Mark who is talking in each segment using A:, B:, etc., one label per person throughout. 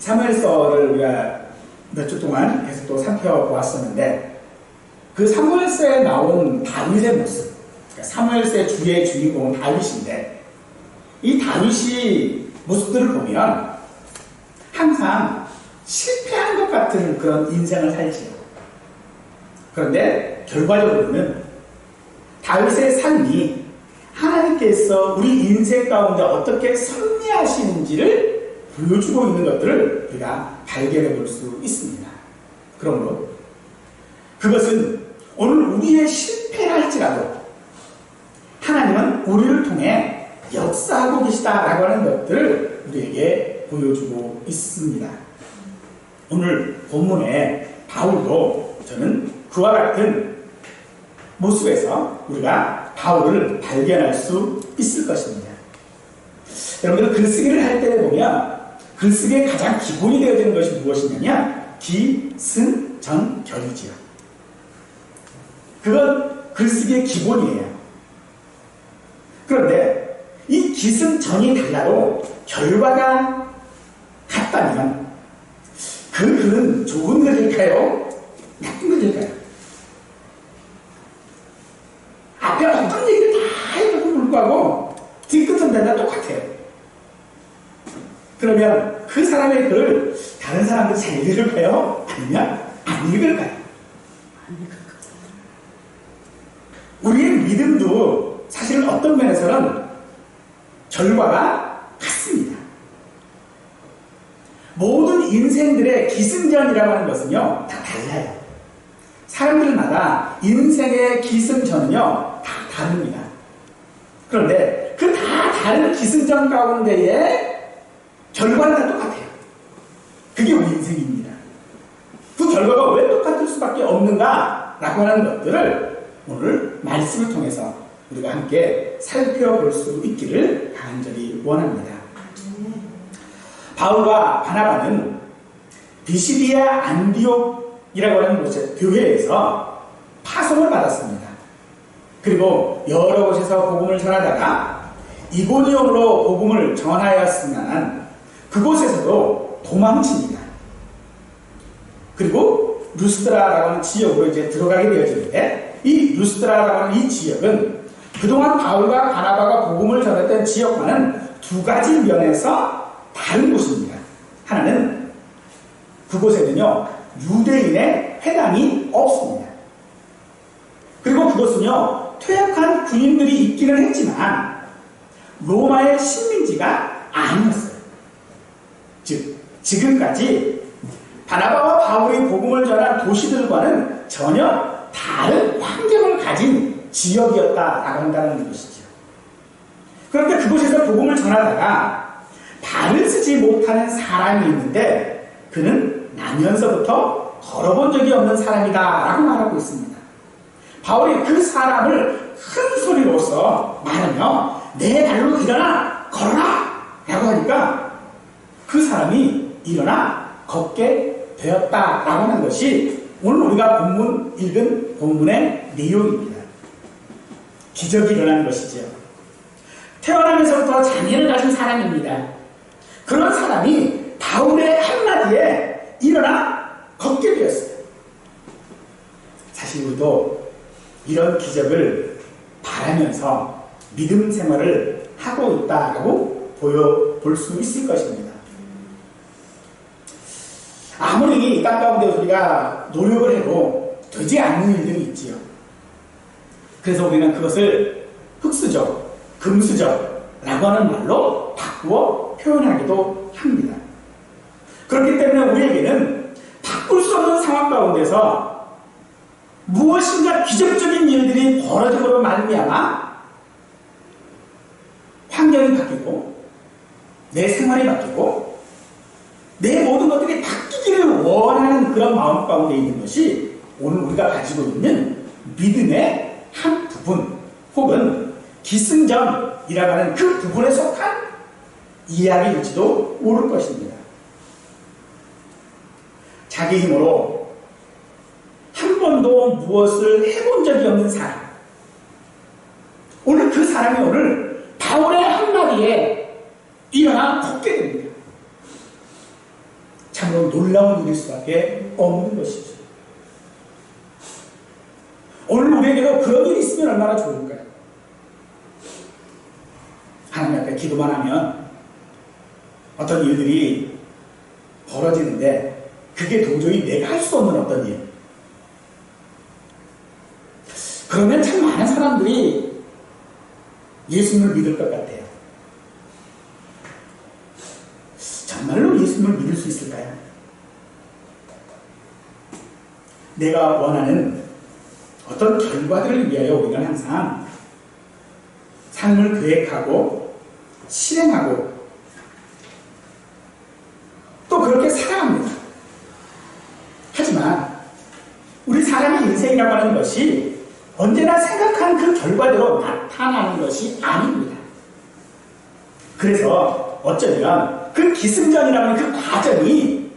A: 사무엘서를 우리가 몇 주 동안 계속 또 살펴보았었는데, 그 사무엘서에 나온 다윗의 모습, 그러니까 사무엘서의 주의 주인공은 다윗인데, 이 다윗이 모습들을 보면 항상 실패한 것 같은 그런 인생을 살지요. 그런데 결과적으로는 다윗의 삶이 하나님께서 우리 인생 가운데 어떻게 섭리하시는지를 보여주고 있는 것들을 우리가 발견해 볼 수 있습니다. 그러므로 그것은 오늘 우리의 실패를 할지라도 하나님은 우리를 통해 역사하고 계시다라고 하는 것들을 우리에게 보여주고 있습니다. 오늘 본문에 바울도 저는 그와 같은 모습에서 우리가 바울을 발견할 수 있을 것입니다. 여러분들 글쓰기를 할 때 보면 글쓰기의 가장 기본이 되어지는 것이 무엇이냐면 기승전결이지요. 그건 글쓰기의 기본이에요. 그런데 이 기승전이 달라도 결과가 같다면 그 글은 좋은 글일까요? 나쁜 글일까요? 앞에 어떤 얘기를 다 해도 불구하고 뒤끝은 다 똑같아요. 그러면 그 사람의 글을 다른 사람들이 잘 읽을까요? 아니면 안 읽을까요? 우리의 믿음도 사실은 어떤 면에서는 결과가 같습니다. 모든 인생들의 기승전이라고 하는 것은요, 다 달라요. 사람들마다 인생의 기승전은요, 다 다릅니다. 그런데 그 다 다른 기승전 가운데에 결과는 다 똑같아요. 그게 우리 인생입니다. 그 결과가 왜 똑같을 수밖에 없는가라고 하는 것들을 오늘 말씀을 통해서 우리가 함께 살펴볼 수 있기를 간절히 원합니다. 바울과 바나바는 비시디아 안디옥이라고 하는 곳의 교회에서 파송을 받았습니다. 그리고 여러 곳에서 복음을 전하다가 이고니온으로 복음을 전하였으면 그곳에서도 도망칩니다. 그리고 루스드라라고 하는 지역으로 이제 들어가게 되어지는데, 이 루스드라라고 하는 이 지역은 그동안 바울과 바나바가 복음을 전했던 지역과는 두 가지 면에서 다른 곳입니다. 하나는 그곳에는요, 유대인의 회당이 없습니다. 그리고 그것은요, 퇴역한 군인들이 있기는 했지만 로마의 식민지가 아니었어요. 즉, 지금까지 바나바와 바울이 복음을 전한 도시들과는 전혀 다른 환경을 가진 지역이었다라고 한다는 것이죠. 그런데 그곳에서 복음을 전하다가 발을 쓰지 못하는 사람이 있는데, 그는 나면서부터 걸어본 적이 없는 사람이다라고 말하고 있습니다. 바울이 그 사람을 큰 소리로서 말하며 내 발로 일어나 걸어라 라고 하니까 그 사람이 일어나 걷게 되었다라고 하는 것이 오늘 우리가 읽은 본문의 내용입니다. 기적이 일어나는 것이죠. 태어나면서부터 장애를 가진 사람입니다. 그런 사람이 바울의 한마디에 일어나 걷게 되었어요. 사실 우리도 이런 기적을 바라면서 믿음 생활을 하고 있다고 보여볼 수 있을 것입니다. 아무리 이 땅 가운데 우리가 노력을 해도 되지 않는 일들이 있지요. 그래서 우리는 그것을 흑수저, 금수저라고 하는 말로 바꾸어 표현하기도 합니다. 그렇기 때문에 우리에게는 바꿀 수 없는 상황 가운데서 무엇인가 기적적인 일들이 벌어짐으로 말미암아 환경이 바뀌고 내 생활이 바뀌고 내 모든 것들이 바뀌기를 원하는 그런 마음 가운데 있는 것이 오늘 우리가 가지고 있는 믿음의 한 부분 혹은 기승전이라고 하는 그 부분에 속한 이야기일지도 모를 것입니다. 자기 힘으로 한 번도 무엇을 해본 적이 없는 사람, 오늘 그 사람이 오늘 바울의 한마디에 일어나 걷게 됩니다. 놀라운 일일 수밖에 없는 것이죠. 오늘 우리에게도 그런 일이 있으면 얼마나 좋을까요? 하나님 앞에 기도만 하면 어떤 일들이 벌어지는데 그게 도저히 내가 할 수 없는 어떤 일. 그러면 참 많은 사람들이 예수님을 믿을 것 같아요. 정말로 예수님을 믿을 수 있을까요? 내가 원하는 어떤 결과들을 위하여 우리는 항상 삶을 계획하고 실행하고 또 그렇게 살아갑니다. 하지만 우리 사람의 인생이라고 하는 것이 언제나 생각한 그 결과대로 나타나는 것이 아닙니다. 그래서 어쩌면 그 기승전이라고 하는 그 과정이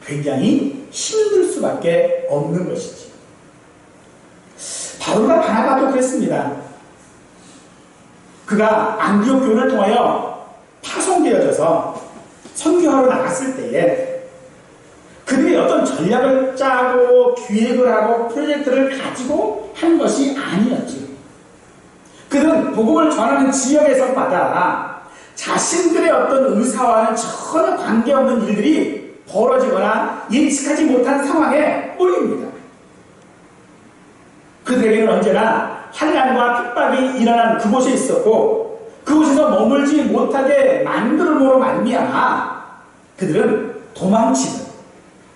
A: 굉장히 힘들 수밖에 없는 것이지. 바울과 바나바도 그랬습니다. 그가 안디옥 교회를 통하여 파송되어져서 선교하러 나갔을 때에 그들이 어떤 전략을 짜고 기획을 하고 프로젝트를 가지고 한 것이 아니었죠. 그들은 복음을 전하는 지역에서마다 자신들의 어떤 의사와는 전혀 관계없는 일들이 벌어지거나 예측하지 못한 상황에 몰립니다. 그들에게는 언제나 환난과 핍박이 일어난 그곳에 있었고 그곳에서 머물지 못하게 만들므로 말미암아 그들은 도망치는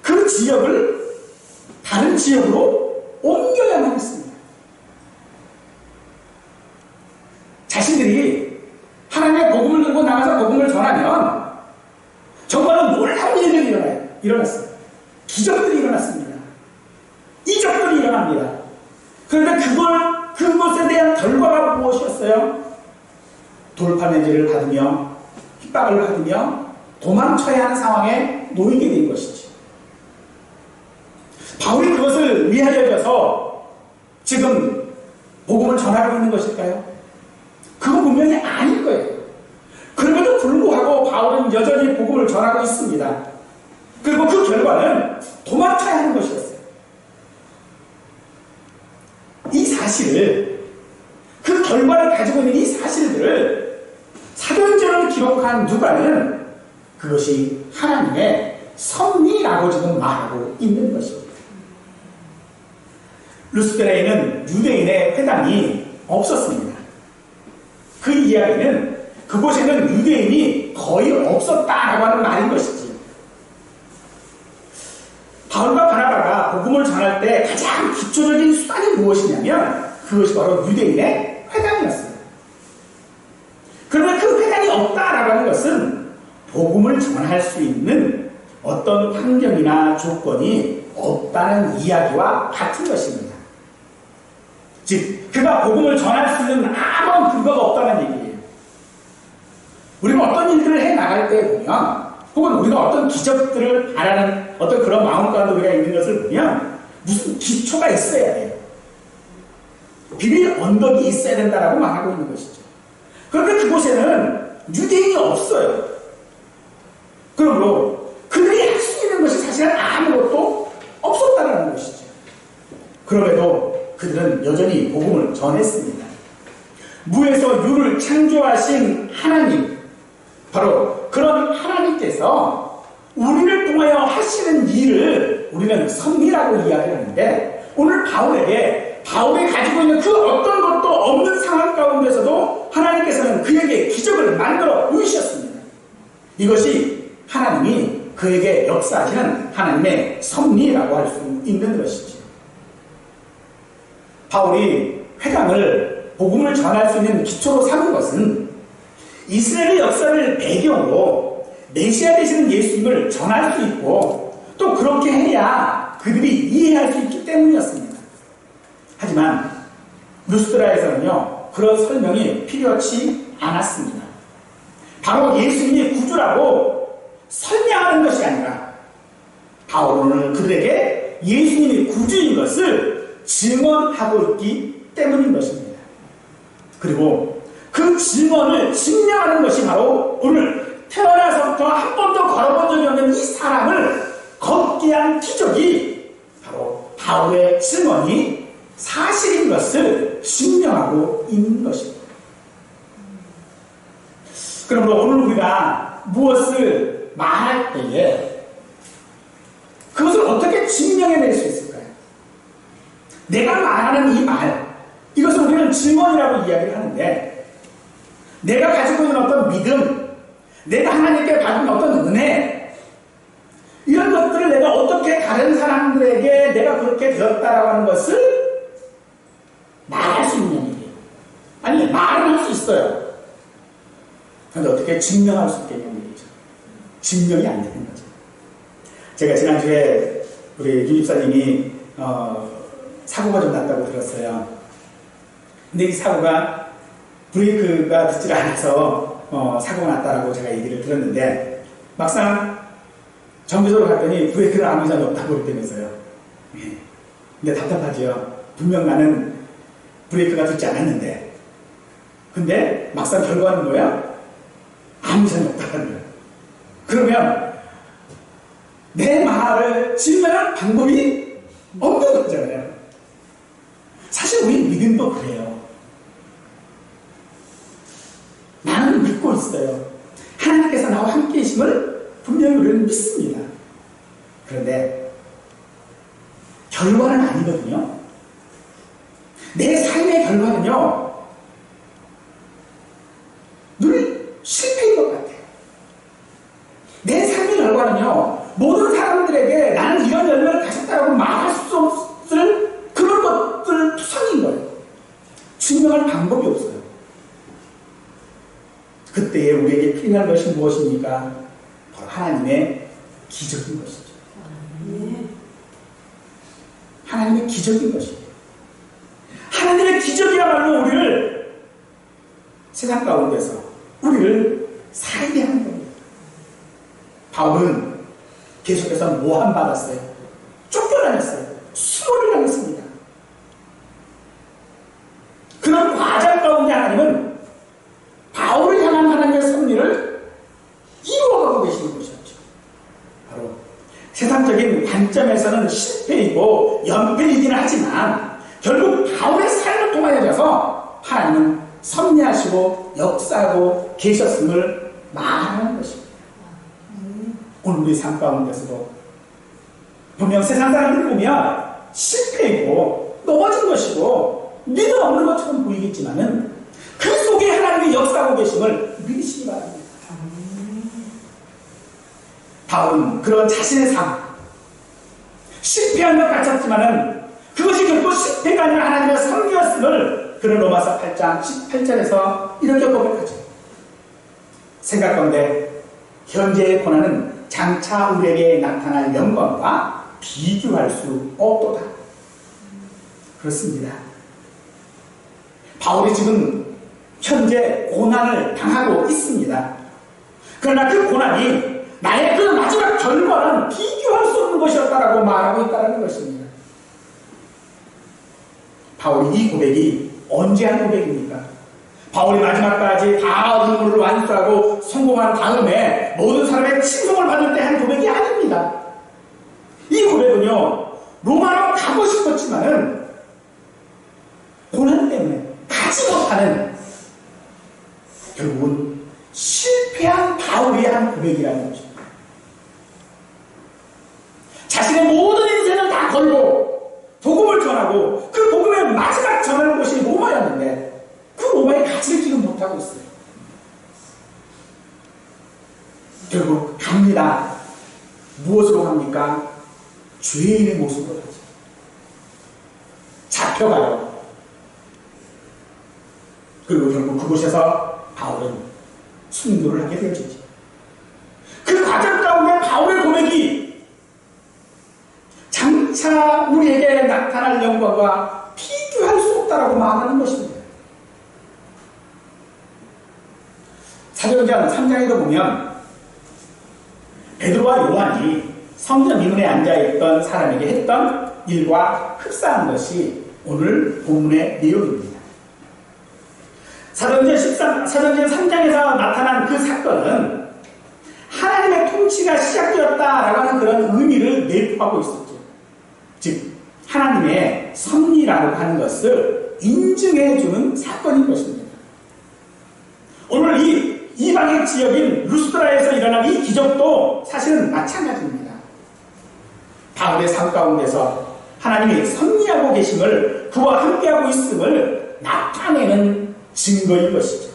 A: 그 지역을 다른 지역으로 옮겨야만 했습니다. 자신들이 하나님의 복음을 들고 나가서 복음을 전하면 정말로 놀라운 일들이 일어났어요. 기적들이 일어났습니다. 이적들이 일어납니다. 그런데 그것에 대한 결과가 무엇이었어요? 돌파매질을 받으며 핍박을 받으며 도망쳐야 하는 상황에 놓이게 된 것이죠. 바울이 그것을 위하여져서 지금 복음을 전하고 있는 것일까요? 그건 분명히 아닐 거예요. 그럼에도 불구하고 바울은 여전히 복음을 전하고 있습니다. 그리고 그 결과는 도망쳐야 하는 것이었어요. 이 사실을, 그 결과를 가지고 있는 이 사실들을 사도행전을 기록한 누가는 그것이 하나님의 섭리라고 지금 말하고 있는 것입니다. 루스드라에는 유대인의 회당이 없었습니다. 그 이야기는 그곳에는 유대인이 거의 없었다라고 하는 말인 것이지. 바울과 바나바가 복음을 전할 때 가장 기초적인 수단이 무엇이냐면 그것이 바로 유대인의 회당이었습니다. 그러면 그 회당이 없다라고 하는 것은 복음을 전할 수 있는 어떤 환경이나 조건이 없다는 이야기와 같은 것입니다. 즉, 그가 복음을 전할 수 있는 아무런 근거가 없다는 얘기예요. 우리는 어떤 일들을 해 나갈 때 보면, 혹은 우리가 어떤 기적들을 바라는 어떤 그런 마음가짐 우리가 있는 것을 보면, 무슨 기초가 있어야 돼요. 비밀 언덕이 있어야 된다라고 말하고 있는 것이죠. 그런데 그곳에는 유대인이 없어요. 그러므로 그들이 할 수 있는 것이 사실은 아무것도 없었다는 것이죠. 그럼에도 그들은 여전히 복음을 전했습니다. 무에서 유를 창조하신 하나님, 바로 그런 하나님께서 우리를 통하여 하시는 일을 우리는 섭리라고 이야기하는데, 오늘 바울이 가지고 있는 그 어떤 것도 없는 상황 가운데서도 하나님께서는 그에게 기적을 만들어 보이셨습니다. 이것이 하나님이 그에게 역사하시는 하나님의 섭리라고 할 수 있는 것이죠. 바울이 회당을 복음을 전할 수 있는 기초로 삼은 것은 이스라엘의 역사를 배경으로 메시아 되시는 예수님을 전할 수 있고 또 그렇게 해야 그들이 이해할 수 있기 때문이었습니다. 하지만 루스드라에서는요, 그런 설명이 필요치 않았습니다. 바로 예수님이 구주라고 설명하는 것이 아니라 바울은 그들에게 예수님이 구주인 것을 증언하고 있기 때문인 것입니다. 그리고 그 증언을 증명하는 것이 바로 오늘 태어나서부터 한 번도 걸어본 적이 없는 이 사람을 걷게 한 기적이 바로 바울의 증언이 사실인 것을 증명하고 있는 것입니다. 그러므로 오늘 우리가 무엇을 말할 때에 그것을 어떻게 증명해낼 수 있을까요? 내가 말하는 이 말, 이것을 우리는 증언이라고 이야기를 하는데, 내가 가지고 있는 어떤 믿음, 내가 하나님께 받은 어떤 은혜, 이런 것들을 내가 어떻게 다른 사람들에게 내가 그렇게 되었다라고 하는 것을 말할 수 있는 일이에요. 아니, 말은 할 수 있어요. 그런데 어떻게 증명할 수 있겠냐는 얘기죠. 증명이 안 되는 거죠. 제가 지난주에 우리 윤 집사님이 사고가 좀 났다고 들었어요. 근데 이 사고가 브레이크가 듣질 않아서 사고가 났다라고 제가 얘기를 들었는데, 막상 정비소로 갔더니 브레이크를 아무 이상이 없다고 그랬다면서요. 근데 답답하지요. 분명 나는 브레이크가 듣지 않았는데, 근데 막상 결과는 뭐야? 아무 이상이 없다는 거예요. 그러면 내 말을 증명할 방법이 없는 거잖아요. 사실 우리 믿음도 그래요. 나는 믿고 있어요. 하나님께서 나와 함께 계심을 분명히 우리는 믿습니다. 그런데 결과는 아니거든요. 내 삶의 결과는요, 늘 실패인 것 같아요. 내 삶의 결과는요, 모든 사람들에게 나는 이런 열매를 가졌다고 말할 수 없을 그런 것들 투성인 거예요. 증명할 방법이 없어요. 그때에 우리에게 필요한 것이 무엇입니까? 바로 하나님의 기적인 것이죠. 하나님의 기적인 것이에요. 하나님의 기적이야말로 우리를 세상 가운데서 우리를 살게 하는 겁니다. 바울은 계속해서 모함받았어요. 쫓겨다녔어요. 수모를 당했습니다. 그런 과정 가운데 하나님은 바울을 향한 하나님의 섭리를 이루어가고 계시는 것이었죠. 바로 세상적인 관점에서는 실패이고 연패이기는 하지만 결국 바울의 삶을 통하여서 하나님은 섭리하시고 역사하고 계셨음을 말하는 것입니다. 오늘 우리 삶 가운데서도 분명 세상 사람들을 보면 실패이고 넘어진 것이고 믿음 없는 것처럼 보이겠지만은 그 속에 하나님의 역사하고 계심을 믿으시기 바랍니다. 바울은 그런 자신의 삶, 실패한 것 같았지만은 그것이 결코 실패가 아니라 하나님의 섭리였음을 그런 로마서 8장 18절에서 이렇게 고백하죠. 생각건대 현재의 고난은 장차 우리에게 나타날 영광과 비교할 수 없도다. 그렇습니다. 바울이 지금 현재 고난을 당하고 있습니다. 그러나 그 고난이 나의 그 마지막 결과는 비교할 수 없는 것이었다라고 말하고 있다는 것입니다. 바울이 이 고백이 언제 한 고백입니까? 바울이 마지막까지 다 임무를 완수하고 성공한 다음에 모든 사람의 칭송을 받을 때 한 고백이 아닙니다. 이 고백은요, 로마로 가고 싶었지만은 고난 때문에 가지 못하는, 결국은 실패한 바울이 한 고백이라는 것입니다. 자신의 모든 인생을 다 걸고 복음을 전하고 그 복음의 마지막 전하는 곳이 로마였는데 그 로마에 가지를 지금 못하고 있어요. 결국 갑니다. 무엇으로 갑니까? 죄인의 모습으로 가죠. 잡혀가요. 그리고 결국 그곳에서 바울은 순교를 하게 되어지죠. 그 과정 가운데 바울의 고백이 장차 우리에게 나타날 영광과 비교할 수 없다라고 말하는 것입니다. 사도행전 3장에도 보면 베드로와 요한이 성전 이문에 앉아있던 사람에게 했던 일과 흡사한 것이 오늘 본문의 내용입니다. 사도행전 3장에서 나타난 그 사건은 하나님의 통치가 시작되었다라고 하는 그런 의미를 내포하고 있었죠. 즉 하나님의 섭리라고 하는 것을 인증해주는 사건인 것입니다. 오늘 이 이방의 지역인 루스드라에서 일어난 이 기적도 사실은 마찬가지입니다. 바울의 삶 가운데서 하나님이 섭리하고 계심을, 그와 함께하고 있음을 나타내는 증거인 것이죠.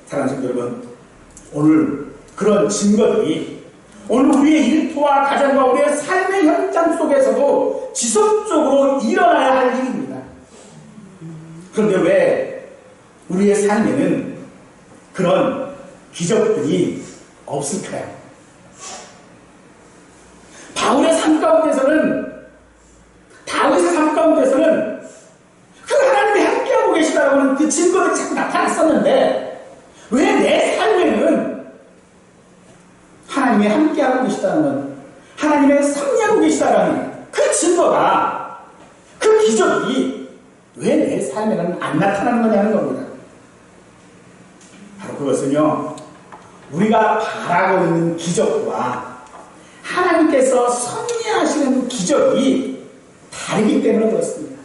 A: 사랑하는 성도 여러분, 오늘 그런 증거들이 오늘 우리의 일터와 가정과 우리의 삶의 현장 속에서도 지속적으로 일어나야 할 일입니다. 그런데 왜 우리의 삶에는 그런 기적들이 없을까요? 바울의 삶 가운데서는, 다윗의 삶 가운데서는 그 하나님이 함께하고 계시다고 하는 그 증거들이 자꾸 나타났었는데 왜 내 삶에는 하나님이 함께하고 계시다는, 하나님의 섭리하고 계시다는 그 증거가, 그 기적이 왜 내 삶에는 안 나타나는 거냐는 겁니다. 바로 그것은요, 우리가 바라고 있는 기적과 하나님께서 섭리하시는 기적이 다르기 때문에 그렇습니다.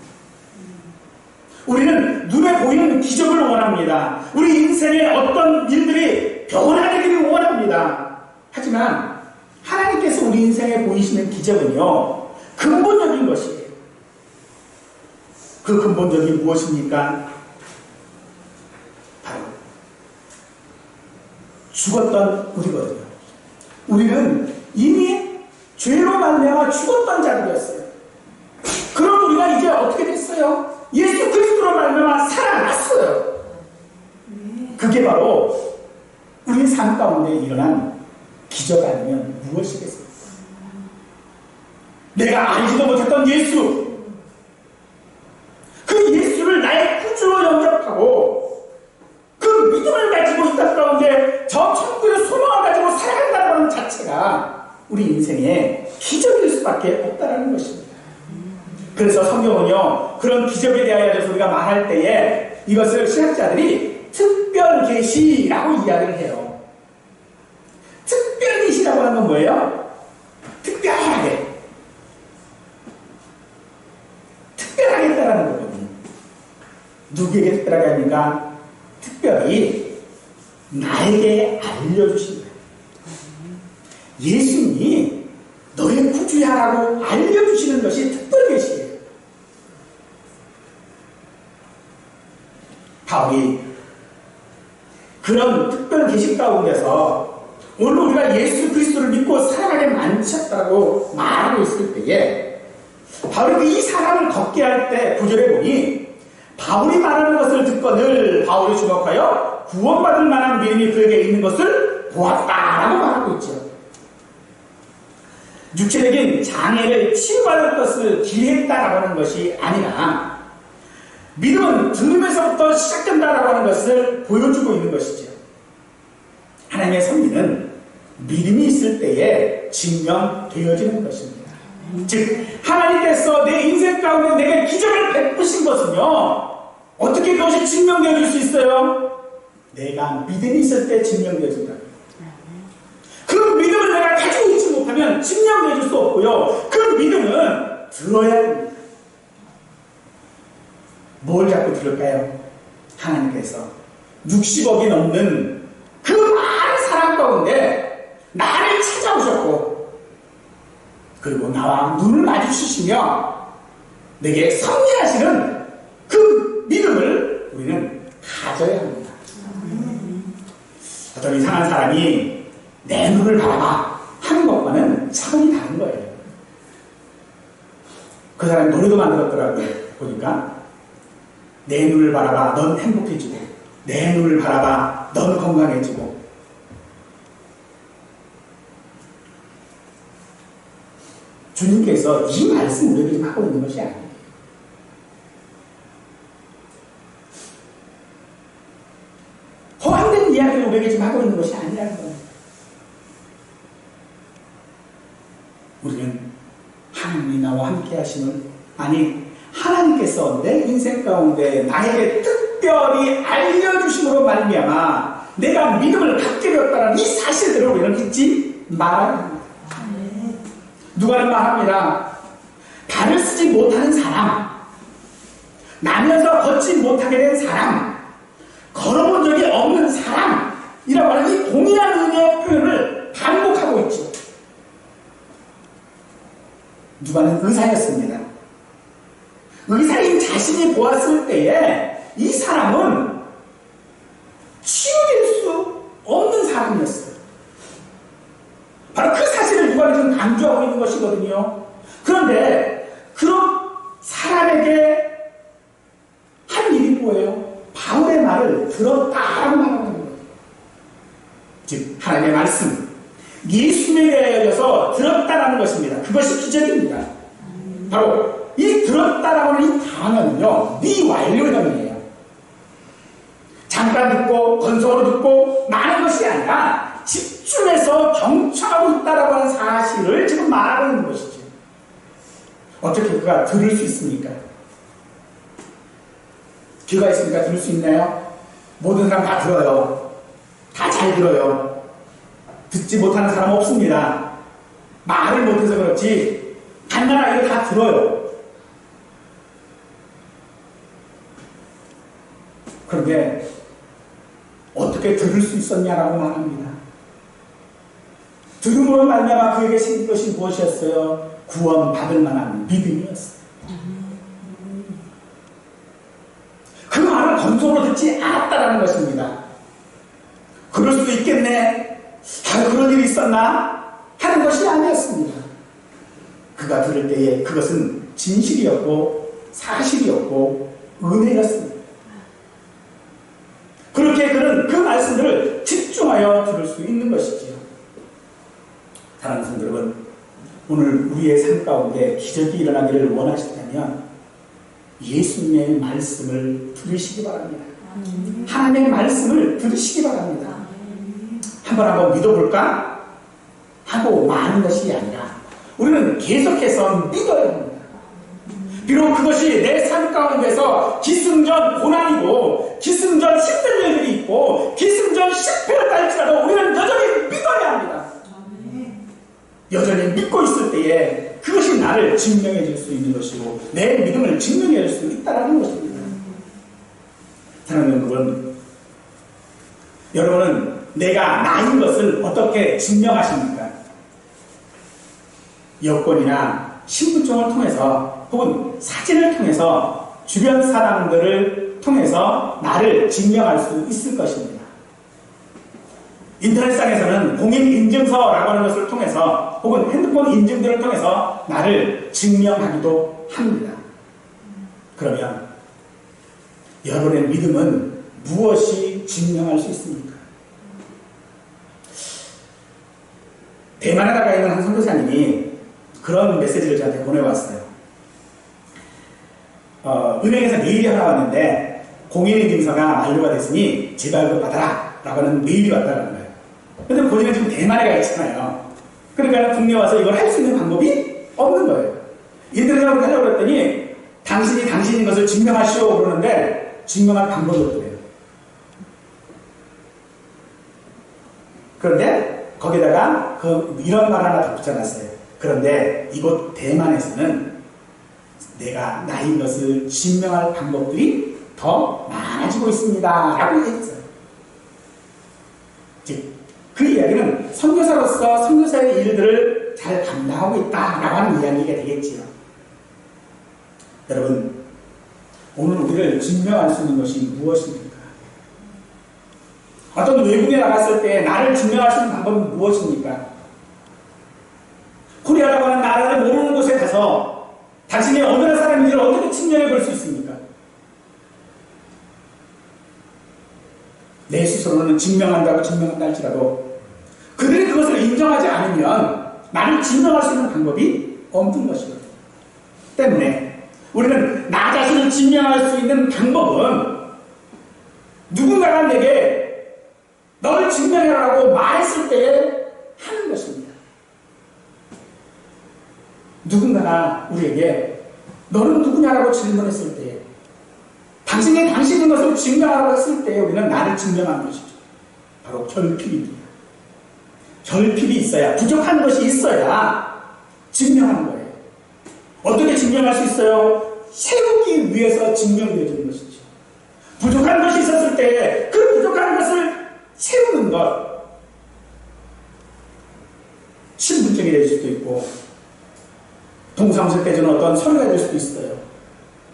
A: 우리는 눈에 보이는 기적을 원합니다. 우리 인생의 어떤 일들이 변화되기를 원합니다. 하지만 하나님께서 우리 인생에 보이시는 기적은요, 근본적인 것이에요. 그 근본적인 무엇입니까? 바로 죽었던 우리거든요. 우리는 이미 죄로 말미암아 죽었던 자들이었어요. 그럼 우리가 이제 어떻게 됐어요? 예수 그리스도로 말미암아 살아났어요. 그게 바로 우리 삶 가운데 일어난 기적 아니면 무엇이겠습니까? 내가 알지도 못했던 예수, 그 예수를 나의 구주로 영접하고 그 믿음을 가지고 있다 가운데 저 천국의 소망을 가지고 살아간다는 것 자체가 우리 인생의 기적일 수밖에 없다는 것입니다. 그래서 성경은요, 그런 기적에 대하여 우리가 말할 때에 이것을 신학자들이 특별 계시라고 이야기를 해요. 특별 계시라고 하는 건 뭐예요? 특별하게 했다라는 거거든요. 누구에게 특별하게 합니까? 특별히 나에게 알려주신 거예요. 예수님이 너의 구주야라고 알려주시는 것이 특별 계시예요. 바울이 그런 특별 계시 가운데서 오늘 우리가 예수 그리스도를 믿고 살아가게 만드셨다고 말하고 있을 때에 바울이 이 사람을 걷게 할 때 구절에 보니 바울이 말하는 것을 듣고 늘 바울이 주목하여 구원받을 만한 믿음이 그에게 있는 것을 보았다라고 말하고 있죠. 육체적인 장애를 치유받을 것을 기대했다라고 하는 것이 아니라 믿음은 들음에서부터 시작된다라고 하는 것을 보여주고 있는 것이죠. 하나님의 섭리는 믿음이 있을 때에 증명되어지는 것입니다. 즉 하나님께서 내 인생 가운데 내게 기적을 베푸신 것은요, 어떻게 그것이 증명되어질 수 있어요? 내가 믿음이 있을 때 증명되어진다. 그 믿음을 내가 가지고 있지 못하면 증명되어질 수 없고요, 그 믿음은 들어야 합니다. 뭘 자꾸 들을까요? 하나님께서 60억이 넘는 그 많은 사람 가운데 나를 찾아오셨고, 그리고 나와 눈을 마주치시며 내게 섭리하시는 그 믿음을 우리는 가져야 합니다. 어떤 이상한 사람이 내 눈을 바라봐 하는 것과는 차원이 다른 거예요. 그 사람이 노래도 만들었더라고요. 보니까 내 눈을 바라봐 넌 행복해지고, 내 눈을 바라봐 넌 건강해지고. 주님께서 이 말씀을 우리에게 하고 있는 것이 아니에요. 허황된 이야기를 우리에게 지금 하고 있는 것이 아니라는 거예요. 우리는 하나님이 나와 함께 하심을, 아니 하나님께서 내 인생 가운데 나에게 특별히 알려주심으로 말미암아 내가 믿음을 갖게 되었다는 이 사실들을 우리는 믿지 말아야 합니다. 누가는 말합니다. 발을 쓰지 못하는 사람, 나면서 걷지 못하게 된 사람, 걸어본 적이 없는 사람이라고 하는 이 동일한 의미의 표현을 반복하고 있죠. 누가는 의사였습니다. 의사인 자신이 보았을 때에 이 사람은 치유될 수 없는 사람이었어요. 바로 그 사실을 누가는 지금 강조하고 있는 것이거든요. 그런데 그런 사람에게 한 일이 뭐예요? 바울의 말을 들었다라고 말하는 거예요. 즉 하나님의 말씀, 예수님에 대하여서 들었다라는 것입니다. 그것이 기적입니다. 바로 이 들었다라고 하는 이 단어는요, 미완료형이에요. 잠깐 듣고 건성으로 듣고 많은 것이 아니라 집중해서 경청하고 있다라고 하는 사실을 지금 말하고 있는 것이죠. 어떻게 그가 들을 수 있습니까? 귀가 있으니까 들을 수 있나요? 모든 사람 다 들어요. 다 잘 들어요. 듣지 못하는 사람 없습니다. 말을 못해서 그렇지 간단하게 다 들어요. 그런데 어떻게 들을 수 있었냐라고 말합니다. 들음으로 말미암아 그에게 생긴 것이 무엇이었어요? 구원받을 만한 믿음이었어요. 그 말을 건성으로 듣지 않았다라는 것입니다. 그럴 수도 있겠네. 그런 일이 있었나? 하는 것이 아니었습니다. 그가 들을 때에 그것은 진실이었고 사실이었고 은혜였습니다. 그렇게 그는 그 말씀들을 집중하여 들을 수 있는 것이지요. 사랑하는 성도 여러분, 오늘 우리의 삶 가운데 기적이 일어나기를 원하신다면 예수님의 말씀을 들으시기 바랍니다. 하나님의 말씀을 들으시기 바랍니다. 한번 믿어볼까? 하고 마는 것이 아니라 우리는 계속해서 믿어야 합니다. 비록 그것이 내 삶 가운데서 기승전 고난이고 기승전 힘든 일들이 있고 기승전 실패를 할지라도 우리는 여전히 믿어야 합니다. 여전히 믿고 있을 때에 그것이 나를 증명해 줄 수 있는 것이고 내 믿음을 증명해 줄 수 있다는 것입니다. 사랑하는 여러분은 내가 나인 것을 어떻게 증명하십니까? 여권이나 신분증을 통해서 혹은 사진을 통해서 주변 사람들을 통해서 나를 증명할 수 있을 것입니다. 인터넷상에서는 공인인증서라고 하는 것을 통해서 혹은 핸드폰 인증들을 통해서 나를 증명하기도 합니다. 그러면 여러분의 믿음은 무엇이 증명할 수 있습니까? 대만에 나가 있는 한 선교사님이 그런 메시지를 저한테 보내왔어요. 은행에서 메일이 하나 왔는데 공인인증서가 만료가 됐으니 재발급 받아라 라고 하는 메일이 왔다는 거예요. 근데 본인은 지금 대만에 가 있잖아요. 그러니까 국내에 와서 이걸 할 수 있는 방법이 없는 거예요. 인터넷으로 하려고 했더니 당신이 당신인 것을 증명하시오 그러는데 증명할 방법이 없대요. 그런데 거기다가 이런 말 하나 덧붙여놨어요. 그런데 이곳 대만에서는 내가 나인 것을 증명할 방법들이 더 많아지고 있습니다 라고 했어요. 즉 그 이야기는 선교사로서 선교사의 일들을 잘 감당하고 있다라고 하는 이야기가 되겠지요. 여러분, 오늘 우리를 증명할 수 있는 것이 무엇입니까? 어떤 외국에 나갔을 때 나를 증명할 수 있는 방법은 무엇입니까? 코리아라고 하는 나라를 모르는 곳에 가서 당신이 어느 나라 사람인지를 어떻게 증명해 볼 수 있습니까? 내 스스로는 증명한다 할지라도 그들이 그것을 인정하지 않으면 나를 증명할 수 있는 방법이 없는 것이거든요. 때문에 우리는 나 자신을 증명할 수 있는 방법은 누군가가 내게 너를 증명해라고 말했을 때에 하는 것입니다. 누군가가 우리에게 너는 누구냐라고 질문했을 때에 당신이 당신인 것을 증명하라고 했을 때에 우리는 나를 증명하는 것이죠. 바로 결핍입니다. 결핍이 있어야, 부족한 것이 있어야 증명하는 거예요. 어떻게 증명할 수 있어요? 세우기 위해서 증명되어지는 것이죠. 부족한 것이 있었을 때 그 부족한 것을 세우는 것. 신분증이 될 수도 있고 동사무소 때 주는 어떤 서류가 될 수도 있어요.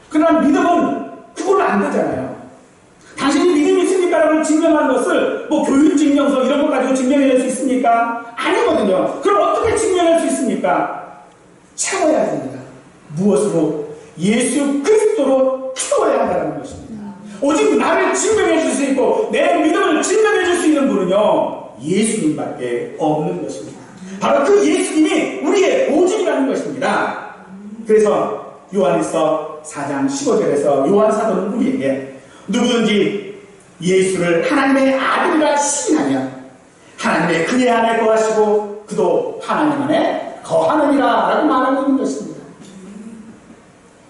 A: 그러나 믿음은 그걸로 안 되잖아요. 당신이 믿음이 있습니까? 라고 증명하는 것을 뭐 교육증명서 이런 거 가지고 증명해낼 수 있습니까? 아니거든요. 그럼 어떻게 증명할 수 있습니까? 채워야 됩니다. 무엇으로? 예수 그리스도로 채워야 한다는 것입니다. 오직 나를 증명해 줄 수 있고 내 믿음을 증명해 줄 수 있는 분은요, 예수님밖에 없는 것입니다. 바로 그 예수님이 우리의 보증이라는 것입니다. 그래서 요한일서 4장 15절에서 요한 사도는 우리에게 누구든지 예수를 하나님의 아들이라 시인하면 하나님의 그의 안에 거하시고 그도 하나님 안에 거하느니라 라고 말하고 있는 것입니다.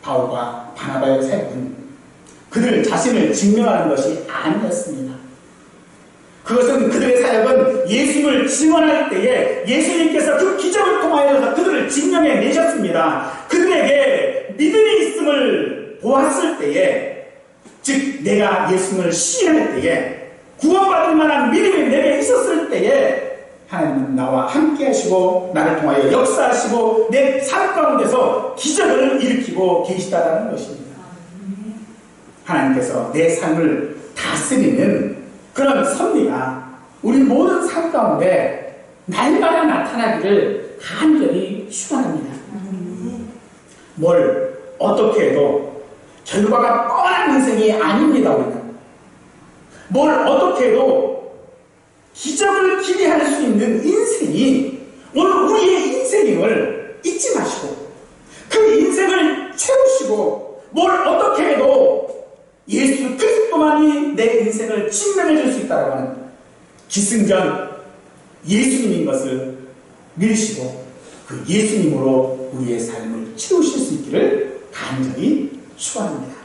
A: 바울과 바나바의 사역은 그들 자신을 증명하는 것이 아니었습니다. 그것은 그들의 사역은 예수님을 증언할 때에 예수님께서 그 기적을 통하여서 그들을 증명해 내셨습니다. 그들에게 믿음이 있음을 보았을 때에, 즉 내가 예수님을 시인할 때에, 구원받을 만한 믿음이 내게 있었을 때에 하나님은 나와 함께 하시고 나를 통하여 역사하시고 내 삶 가운데서 기적을 일으키고 계시다는 것입니다. 하나님께서 내 삶을 다스리는 그런 섭리가 우리 모든 삶 가운데 날마다 나타나기를 간절히 축원합니다. 뭘 어떻게 해도 결과가 뻔한 인생이 아닙니다. 우리는 뭘 어떻게 해도 기적을 기대할 수 있는 인생이 오늘 우리의 인생임을 잊지 마시고 그 인생을 채우시고 뭘 어떻게 해도 예수 그리스도만이 내 인생을 증명해 줄 수 있다고 하는 기승전 예수님인 것을 믿으시고 그 예수님으로 우리의 삶을 채우실 수 있기를 간절히 축원합니다.